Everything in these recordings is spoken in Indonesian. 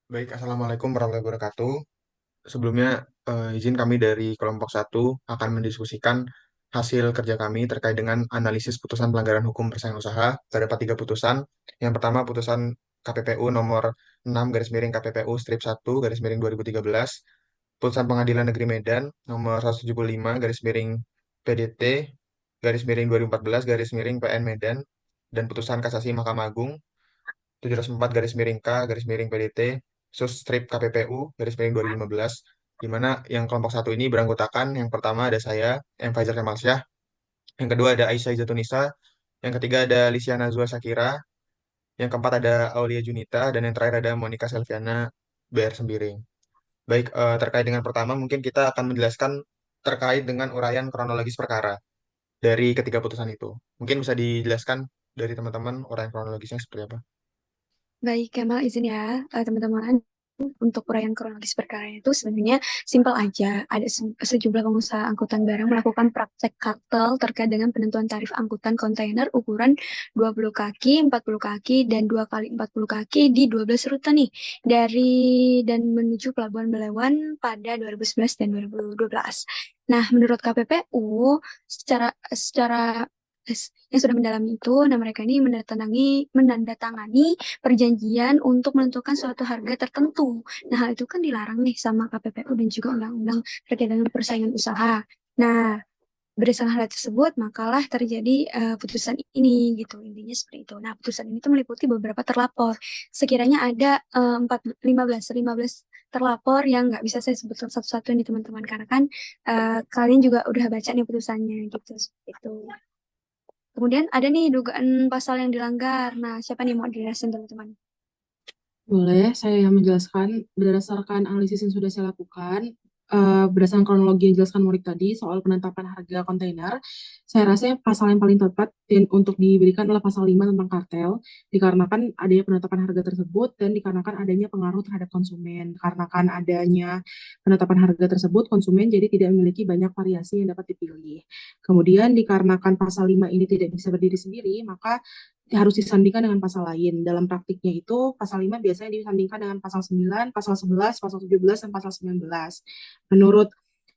Baik, Assalamualaikum warahmatullahi wabarakatuh. Sebelumnya, izin kami dari kelompok satu akan mendiskusikan hasil kerja kami terkait dengan analisis putusan pelanggaran hukum persaingan usaha. Terdapat tiga putusan. Yang pertama, putusan KPPU nomor 6 garis miring KPPU strip 1 garis miring 2013. Putusan Pengadilan Negeri Medan nomor 175 garis miring PDT garis miring 2014 garis miring PN Medan. Dan putusan kasasi Mahkamah Agung 704 garis miring K garis miring PDT sus strip KPPU garis miring 2015, di mana yang kelompok satu ini beranggotakan yang pertama ada saya, M. Faizal Kemalsyah, yang kedua ada Aisyah Zatunisa, yang ketiga ada Lisyana Zua Shakira, yang keempat ada Aulia Junita, dan yang terakhir ada Monica Selviana BR Sembiring. Baik, terkait dengan pertama mungkin kita akan menjelaskan terkait dengan uraian kronologis perkara dari ketiga putusan itu. Mungkin bisa dijelaskan dari teman-teman uraian kronologisnya seperti apa? Baik, Kemal izin ya, teman-teman. Untuk uraian kronologis perkara itu sebenarnya simpel aja. Ada sejumlah pengusaha angkutan barang melakukan praktek kartel terkait dengan penentuan tarif angkutan kontainer ukuran 20 kaki, 40 kaki, dan 2 kali 40 kaki di 12 rute nih. Dari dan menuju Pelabuhan Belewan pada 2011 dan 2012. Nah, menurut KPPU, secara secara yang sudah mendalami itu, nah mereka ini menandatangani perjanjian untuk menentukan suatu harga tertentu. Nah, hal itu kan dilarang nih sama KPPU dan juga Undang-Undang terkait dengan persaingan usaha. Nah, berdasarkan hal tersebut, makalah terjadi putusan ini gitu. Intinya seperti itu. Nah, putusan ini tuh meliputi beberapa terlapor. Sekiranya ada 15 terlapor yang nggak bisa saya sebutkan satu-satu nih teman-teman karena kan kalian juga udah baca nih putusannya gitu. Seperti itu. Kemudian ada nih dugaan pasal yang dilanggar. Nah, siapa nih mau dijelasin teman-teman? Boleh, saya menjelaskan berdasarkan analisis yang sudah saya lakukan, berdasarkan kronologi yang dijelaskan Murik tadi soal penetapan harga kontainer, saya rasa pasal yang paling tepat dan untuk diberikan adalah pasal 5 tentang kartel, dikarenakan adanya penetapan harga tersebut dan dikarenakan adanya pengaruh terhadap konsumen. Dikarenakan adanya penetapan harga tersebut, konsumen jadi tidak memiliki banyak variasi yang dapat dipilih. Kemudian dikarenakan pasal 5 ini tidak bisa berdiri sendiri, maka harus disandingkan dengan pasal lain. Dalam praktiknya itu, pasal 5 biasanya disandingkan dengan pasal 9, pasal 11, pasal 17, dan pasal 19. Menurut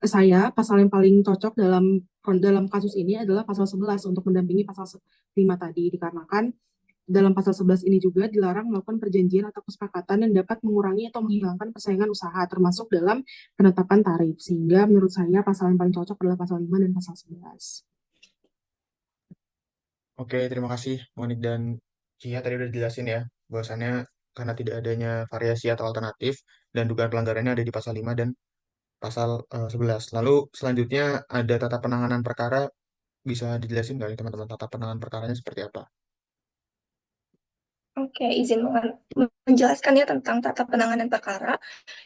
saya, pasal yang paling cocok dalam kasus ini adalah pasal 11 untuk mendampingi pasal 5 tadi, dikarenakan dalam pasal 11 ini juga dilarang melakukan perjanjian atau kesepakatan yang dapat mengurangi atau menghilangkan persaingan usaha, termasuk dalam penetapan tarif. Sehingga menurut saya pasal yang paling cocok adalah pasal 5 dan pasal 11. Oke, terima kasih Monik dan Cia tadi udah dijelasin ya, bahwasannya karena tidak adanya variasi atau alternatif dan dugaan pelanggarannya ada di pasal 5 dan pasal 11. Lalu selanjutnya ada tata penanganan perkara, bisa dijelasin nggak nih teman-teman tata penanganan perkaranya seperti apa? Oke, izin menjelaskan ya tentang tata penanganan perkara.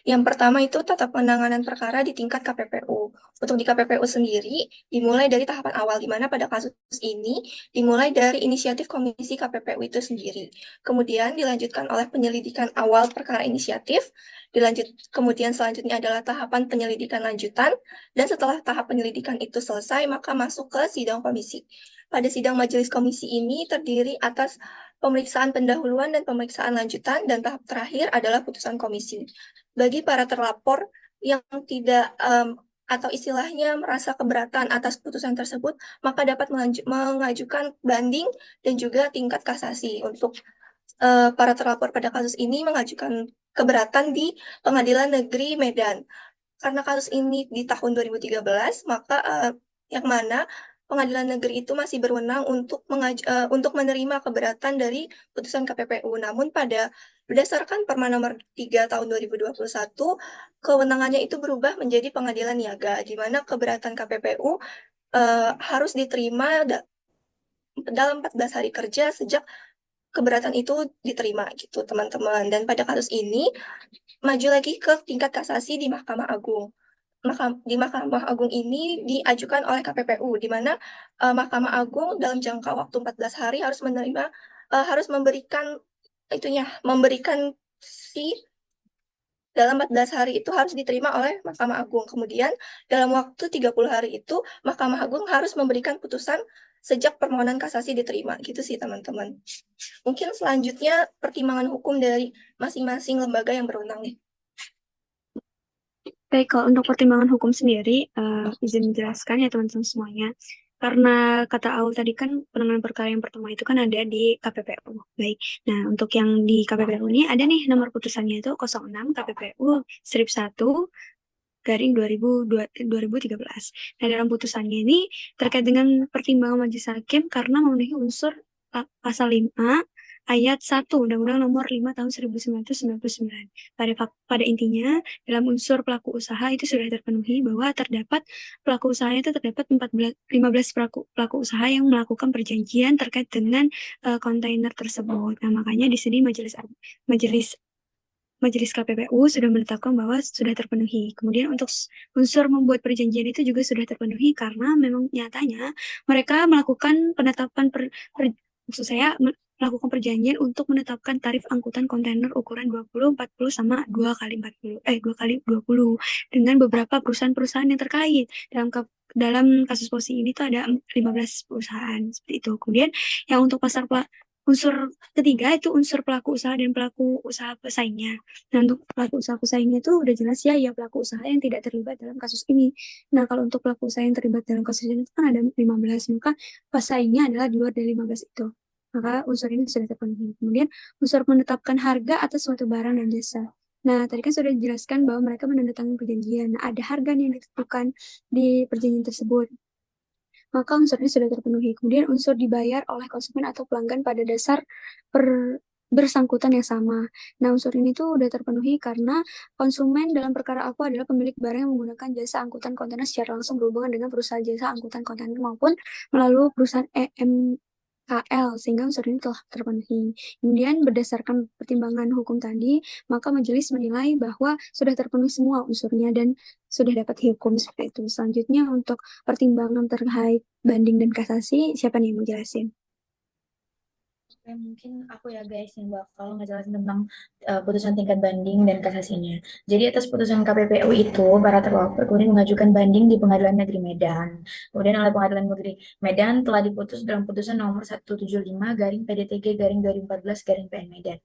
Yang pertama itu tata penanganan perkara di tingkat KPPU. Untuk di KPPU sendiri, dimulai dari tahapan awal, di mana pada kasus ini dimulai dari inisiatif Komisi KPPU itu sendiri. Kemudian dilanjutkan oleh penyelidikan awal perkara inisiatif, kemudian selanjutnya adalah tahapan penyelidikan lanjutan, dan setelah tahap penyelidikan itu selesai, maka masuk ke sidang komisi. Pada sidang majelis komisi ini terdiri atas pemeriksaan pendahuluan dan pemeriksaan lanjutan, dan tahap terakhir adalah putusan komisi. Bagi para terlapor yang tidak atau istilahnya merasa keberatan atas putusan tersebut, maka dapat mengajukan banding dan juga tingkat kasasi. Untuk para terlapor pada kasus ini mengajukan keberatan di Pengadilan Negeri Medan. Karena kasus ini di tahun 2013, maka yang mana Pengadilan Negeri itu masih berwenang untuk menerima keberatan dari putusan KPPU. Namun berdasarkan Perma nomor 3 tahun 2021, kewenangannya itu berubah menjadi pengadilan niaga, di mana keberatan KPPU harus diterima dalam 14 hari kerja sejak keberatan itu diterima gitu, teman-teman. Dan pada kasus ini maju lagi ke tingkat kasasi di Mahkamah Agung. Di Mahkamah Agung ini diajukan oleh KPPU, di mana Mahkamah Agung dalam jangka waktu 14 hari harus memberikan si dalam 14 hari itu harus diterima oleh Mahkamah Agung. Kemudian dalam waktu 30 hari itu Mahkamah Agung harus memberikan putusan sejak permohonan kasasi diterima. Gitu sih teman-teman. Mungkin selanjutnya pertimbangan hukum dari masing-masing lembaga yang berwenang nih. Baik, kalau untuk pertimbangan hukum sendiri, izin menjelaskan ya teman-teman semuanya. Karena kata Aul tadi kan penanganan perkara yang pertama itu kan ada di KPPU. Baik, nah untuk yang di KPPU ini ada nih nomor putusannya itu 06 KPPU strip 1 garing 2013. Nah, dalam putusannya ini terkait dengan pertimbangan majelis hakim karena memenuhi unsur pasal 5 ayat 1 Undang-Undang Nomor 5 Tahun 1999. Pada intinya, dalam unsur pelaku usaha itu sudah terpenuhi bahwa terdapat pelaku usahanya itu terdapat 15 pelaku usaha yang melakukan perjanjian terkait dengan kontainer tersebut. Nah, makanya di sini majelis Majelis KPPU sudah menetapkan bahwa sudah terpenuhi. Kemudian untuk unsur membuat perjanjian itu juga sudah terpenuhi karena memang nyatanya mereka melakukan penetapan maksud saya melakukan perjanjian untuk menetapkan tarif angkutan kontainer ukuran 20, 40 sama 2 kali 40 2 kali 20 dengan beberapa perusahaan-perusahaan yang terkait. Dalam kasus posisi ini tuh ada 15 perusahaan seperti itu. Kemudian yang untuk unsur ketiga itu unsur pelaku usaha dan pelaku usaha pesaingnya. Nah, untuk pelaku usaha pesaingnya itu udah jelas ya pelaku usaha yang tidak terlibat dalam kasus ini. Nah, kalau untuk pelaku usaha yang terlibat dalam kasus ini itu kan ada 15, maka pesaingnya adalah di luar dari 15 itu. Maka unsur ini sudah terpenuhi. Kemudian unsur menetapkan harga atas suatu barang dan jasa. Nah, tadi kan sudah dijelaskan bahwa mereka menandatangani perjanjian. Nah, ada harga yang ditentukan di perjanjian tersebut, maka unsurnya sudah terpenuhi. Kemudian unsur dibayar oleh konsumen atau pelanggan pada dasar bersangkutan yang sama. Nah, unsur ini tuh udah terpenuhi karena konsumen dalam perkara aku adalah pemilik barang yang menggunakan jasa angkutan kontainer secara langsung berhubungan dengan perusahaan jasa angkutan kontainer maupun melalui perusahaan EMKL, sehingga unsur ini telah terpenuhi. Kemudian berdasarkan pertimbangan hukum tadi, maka majelis menilai bahwa sudah terpenuhi semua unsurnya dan sudah dapat dihukum seperti itu. Selanjutnya untuk pertimbangan terkait banding dan kasasi, siapa nih yang mau jelasin? Oke, mungkin aku ya guys yang bakal ngejelasin tentang putusan tingkat banding dan kasasinya. Jadi atas putusan KPPU itu, para terlapor kemudian mengajukan banding di Pengadilan Negeri Medan. Kemudian oleh Pengadilan Negeri Medan telah diputus dalam putusan nomor 175 garing PDTG garing 2014 garing PN Medan.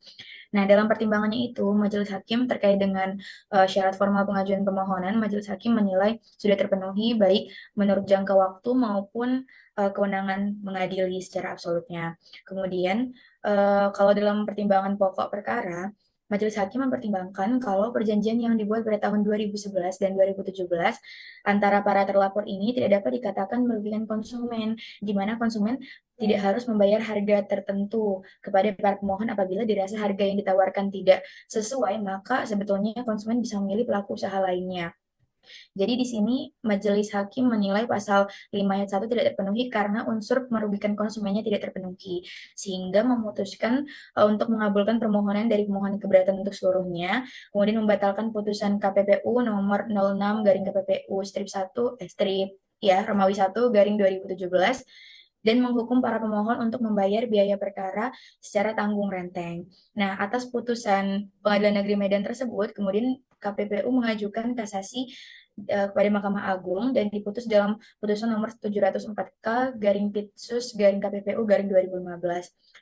Nah, dalam pertimbangannya itu, Majelis Hakim terkait dengan syarat formal pengajuan permohonan, Majelis Hakim menilai sudah terpenuhi baik menurut jangka waktu maupun kewenangan mengadili secara absolutnya. Kemudian, kalau dalam pertimbangan pokok perkara, Majelis Hakim mempertimbangkan kalau perjanjian yang dibuat pada tahun 2011 dan 2017 antara para terlapor ini tidak dapat dikatakan merugikan konsumen, di mana konsumen tidak harus membayar harga tertentu kepada para pemohon apabila dirasa harga yang ditawarkan tidak sesuai, maka sebetulnya konsumen bisa memilih pelaku usaha lainnya. Jadi di sini Majelis Hakim menilai pasal 5 ayat 1 tidak terpenuhi karena unsur merugikan konsumennya tidak terpenuhi, sehingga memutuskan untuk mengabulkan permohonan dari pemohon keberatan untuk seluruhnya, kemudian membatalkan putusan KPPU nomor 06 garing KPPU strip 1 strip ya Romawi 1 garing 2017 dan menghukum para pemohon untuk membayar biaya perkara secara tanggung renteng. Nah, atas putusan Pengadilan Negeri Medan tersebut, kemudian KPPU mengajukan kasasi kepada Mahkamah Agung dan diputus dalam putusan nomor 704K garing Pitsus garing KPPU garing 2015.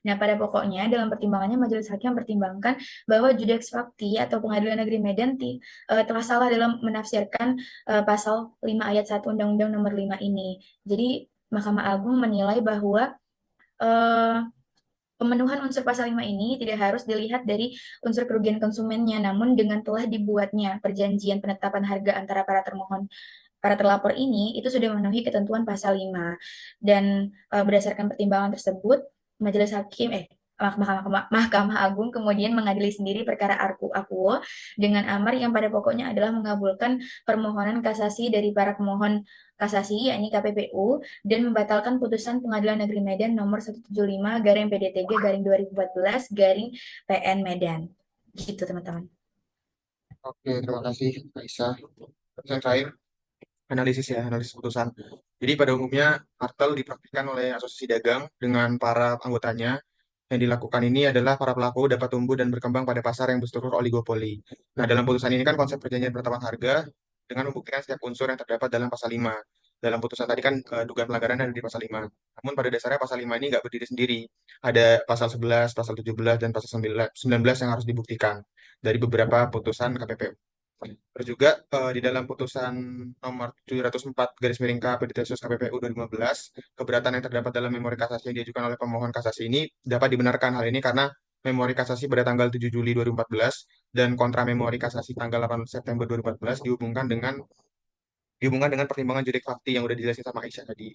Nah, pada pokoknya dalam pertimbangannya Majelis Hakim mempertimbangkan bahwa Judeks Fakti atau Pengadilan Negeri Medan telah salah dalam menafsirkan pasal 5 ayat 1 Undang-Undang Nomor 5 ini. Jadi Mahkamah Agung menilai bahwa eh, pemenuhan unsur pasal 5 ini tidak harus dilihat dari unsur kerugian konsumennya, namun dengan telah dibuatnya perjanjian penetapan harga antara para terlapor ini itu sudah memenuhi ketentuan pasal 5. Dan berdasarkan pertimbangan tersebut, Majelis Hakim Mahkamah Agung kemudian mengadili sendiri perkara Akuo dengan amar yang pada pokoknya adalah mengabulkan permohonan kasasi dari para pemohon kasasi yakni KPPU dan membatalkan putusan Pengadilan Negeri Medan nomor 175 garing PDTG garing 2014 garing PN Medan. Gitu teman-teman. Oke, terima kasih Kak Isa. Yang terakhir, analisis putusan. Jadi pada umumnya kartel dipraktikkan oleh asosiasi dagang dengan para anggotanya. Yang dilakukan ini adalah para pelaku dapat tumbuh dan berkembang pada pasar yang berstruktur oligopoli. Nah, dalam putusan ini kan konsep perjanjian penetapan harga dengan membuktikan setiap unsur yang terdapat dalam pasal 5. dalam putusan tadi kan dugaan pelanggaran ada di pasal 5. Namun pada dasarnya pasal 5 ini nggak berdiri sendiri. Ada pasal 11, pasal 17, dan pasal 19 yang harus dibuktikan dari beberapa putusan KPPU. Terus juga di dalam putusan nomor 704 garis miring K PDTSUS KPPU 2015, keberatan yang terdapat dalam memori kasasi yang diajukan oleh pemohon kasasi ini dapat dibenarkan. Hal ini karena memori kasasi pada tanggal 7 Juli 2014 dan kontra memori kasasi tanggal 8 September 2014 dihubungkan dengan pertimbangan judik fakti yang udah dijelasin sama Aisyah tadi.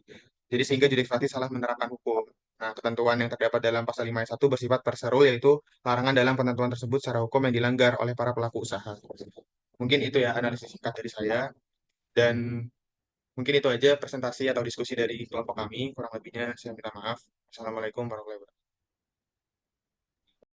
Jadi sehingga judik fakti salah menerapkan hukum. Nah, ketentuan yang terdapat dalam pasal 5 ayat 1 bersifat perserul, yaitu larangan dalam ketentuan tersebut secara hukum yang dilanggar oleh para pelaku usaha. Mungkin itu ya analisis singkat dari saya. Dan mungkin itu aja presentasi atau diskusi dari kelompok kami. Kurang lebihnya saya minta maaf. Assalamualaikum warahmatullahi wabarakatuh.